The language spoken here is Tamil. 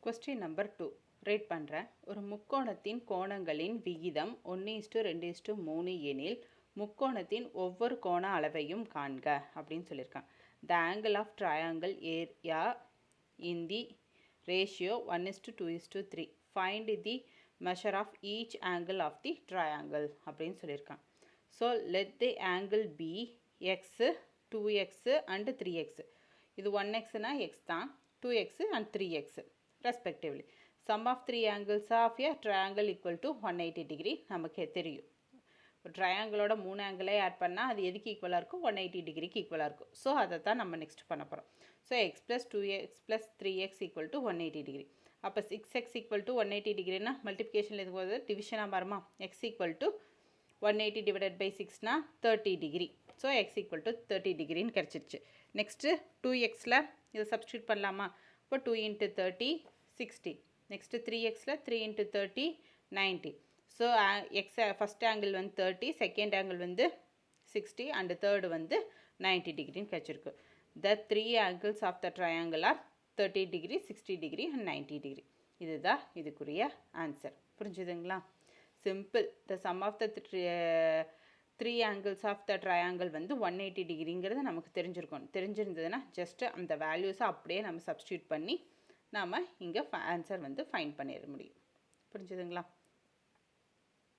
Question number 2. Rate பண்ணுறேன். ஒரு முக்கோணத்தின் கோணங்களின் விகிதம் 1:2:3 எனில் முக்கோணத்தின் ஒவ்வொரு கோண அளவையும் காண்க அப்படின்னு சொல்லியிருக்காங்க. The angle of triangle area in the ratio 1:2:3. Find the measure of each angle of the triangle அப்படின்னு சொல்லியிருக்காங்க. So let the angle be x, 2x and 3x. இது 1x னா x தான், 2x and 3x respectively. Sum of three angles of a triangle equal to 180 degree நமக்கு தெரியும். ஒரு ட்ரையாங்கிளோட 3 ஆங்கிளை ஆட் பண்ணால் அது எதுக்கு ஈக்குவலாக இருக்கும்? 180 டிகிரிக்கு ஈக்குவலாக இருக்கும். ஸோ அதை தான் நம்ம நெக்ஸ்ட் பண்ண போகிறோம். So X plus 2x plus 3x equal to 180 degree. அப்போ 6x ஈக்குவல் டு 180 டிகிரினா மல்டிப்ளிகேஷனில் எதுக்கு போது டிவிஷனாக மாறுமா? X equal to 180 divided by 6னா 30 degree. So X equal to 30 டிகிரின்னு கிடச்சிருச்சு. நெக்ஸ்ட்டு 2xல் இதை சப்ஸ்டியூட் பண்ணலாமா? இப்போ 2 × 30 60. நெக்ஸ்ட்டு 3xல் 3 × 30 90. ஸோ எக்ஸ் ஃபஸ்ட் ஆங்கிள் வந்து 30, செகண்ட் ஆங்கிள் வந்து 60 அண்ட் தேர்டு வந்து 90 டிகிரின்னு கிடச்சிருக்கு. The 3 angles of the triangle are 30 degree, 60 degree and 90 degree. இதுதான் இதுக்குரிய ஆன்சர். புரிஞ்சுதுங்களா? Simple. The sum of the 3 angles of the triangle வந்து 180 டிகிரிங்கிறது நமக்கு தெரிஞ்சிருந்ததுன்னா ஜஸ்ட்டு அந்த வேல்யூஸை அப்படியே நம்ம சப்ஸ்டியூட் பண்ணி நாம் இங்கே ஆன்சர் வந்து ஃபைண்ட் பண்ணிட முடியும். புரிஞ்சுதுங்களா?